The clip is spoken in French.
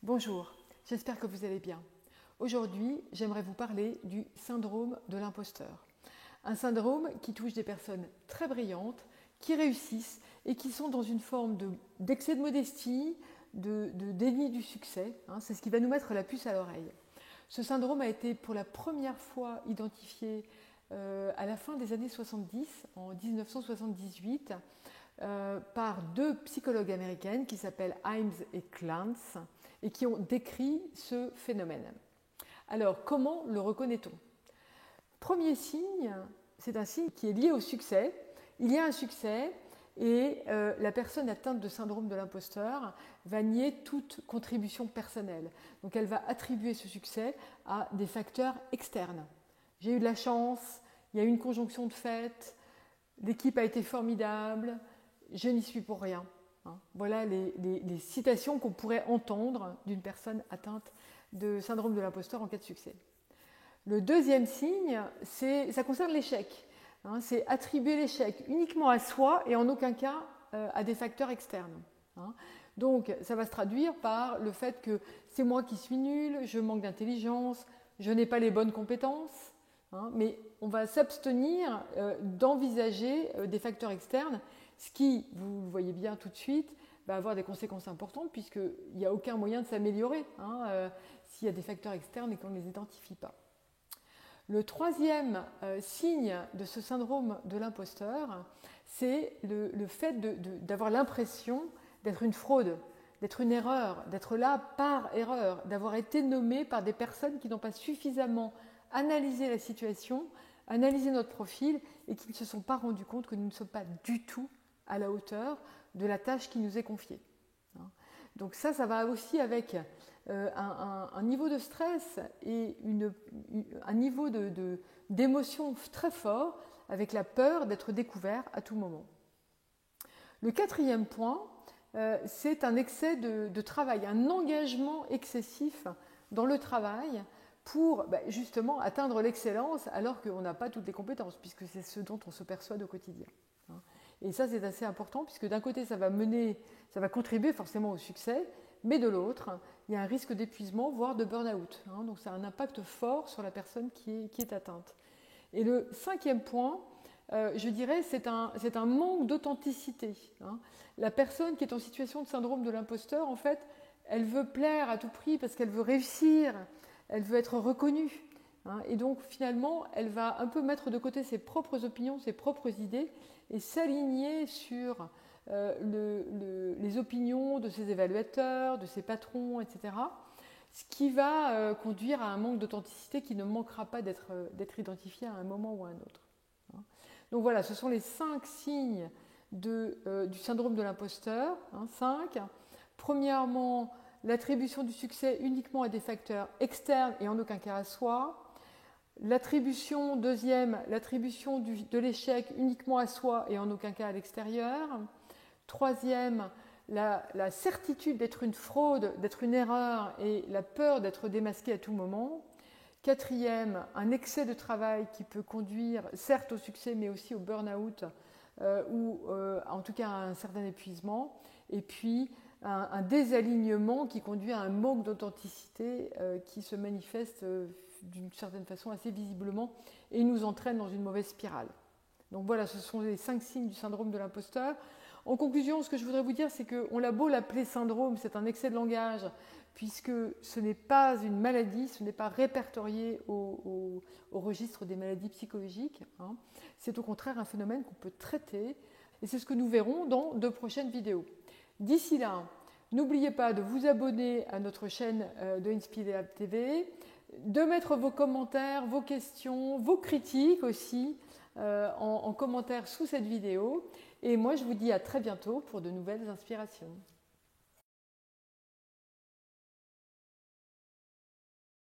Bonjour, j'espère que vous allez bien. Aujourd'hui, j'aimerais vous parler du syndrome de l'imposteur. Un syndrome qui touche des personnes très brillantes, qui réussissent et qui sont dans une forme d'excès de modestie, de déni du succès. C'est ce qui va nous mettre la puce à l'oreille. Ce syndrome a été pour la première fois identifié à la fin des années 70, en 1978, par deux psychologues américaines qui s'appellent Himes et Clance et qui ont décrit ce phénomène. Alors, comment le reconnaît-on? Premier signe, c'est un signe qui est lié au succès. Il y a un succès et la personne atteinte de syndrome de l'imposteur va nier toute contribution personnelle. Donc, elle va attribuer ce succès à des facteurs externes. J'ai eu de la chance, il y a eu une conjonction de fait, l'équipe a été formidable, je n'y suis pour rien. Voilà les citations qu'on pourrait entendre d'une personne atteinte de syndrome de l'imposteur en cas de succès. Le deuxième signe, ça concerne l'échec. C'est attribuer l'échec uniquement à soi et en aucun cas à des facteurs externes. Donc ça va se traduire par le fait que c'est moi qui suis nul, je manque d'intelligence, je n'ai pas les bonnes compétences, mais on va s'abstenir d'envisager des facteurs externes, ce qui, vous le voyez bien tout de suite, va avoir des conséquences importantes puisqu'il n'y a aucun moyen de s'améliorer s'il y a des facteurs externes et qu'on ne les identifie pas. Le troisième signe de ce syndrome de l'imposteur, c'est le fait d'avoir l'impression d'être une fraude, d'être une erreur, d'être là par erreur, d'avoir été nommé par des personnes qui n'ont pas suffisamment analysé la situation, analysé notre profil et qui ne se sont pas rendus compte que nous ne sommes pas du tout à la hauteur de la tâche qui nous est confiée. Donc ça va aussi avec un niveau de stress et un niveau d'émotion très fort, avec la peur d'être découvert à tout moment. Le quatrième point, c'est un excès de travail, un engagement excessif dans le travail pour justement atteindre l'excellence alors qu'on n'a pas toutes les compétences, puisque c'est ce dont on se persuade au quotidien. Et ça, c'est assez important, puisque d'un côté, ça va contribuer forcément au succès, mais de l'autre, il y a un risque d'épuisement, voire de burn-out. Donc, ça a un impact fort sur la personne qui est atteinte. Et le cinquième point, je dirais, c'est un manque d'authenticité. La personne qui est en situation de syndrome de l'imposteur, en fait, elle veut plaire à tout prix parce qu'elle veut réussir, elle veut être reconnue. Et donc, finalement, elle va un peu mettre de côté ses propres opinions, ses propres idées et s'aligner sur les opinions de ses évaluateurs, de ses patrons, etc. Ce qui va conduire à un manque d'authenticité qui ne manquera pas d'être identifié à un moment ou à un autre. Donc voilà, ce sont les 5 signes du syndrome de l'imposteur. 5. Premièrement, l'attribution du succès uniquement à des facteurs externes et en aucun cas à soi. Deuxième, l'attribution de l'échec uniquement à soi et en aucun cas à l'extérieur. Troisième, la certitude d'être une fraude, d'être une erreur et la peur d'être démasqué à tout moment. Quatrième, un excès de travail qui peut conduire certes au succès mais aussi au burn-out ou en tout cas à un certain épuisement. Et puis un désalignement qui conduit à un manque d'authenticité qui se manifeste d'une certaine façon assez visiblement et nous entraîne dans une mauvaise spirale. Donc voilà, ce sont les 5 signes du syndrome de l'imposteur. En conclusion, ce que je voudrais vous dire, c'est qu'on a beau l'appeler syndrome, c'est un excès de langage, puisque ce n'est pas une maladie, ce n'est pas répertorié au registre des maladies psychologiques. C'est au contraire un phénomène qu'on peut traiter, et c'est ce que nous verrons dans de prochaines vidéos. D'ici là, n'oubliez pas de vous abonner à notre chaîne de Inspirab TV, de mettre vos commentaires, vos questions, vos critiques aussi en commentaire sous cette vidéo. Et moi, je vous dis à très bientôt pour de nouvelles inspirations.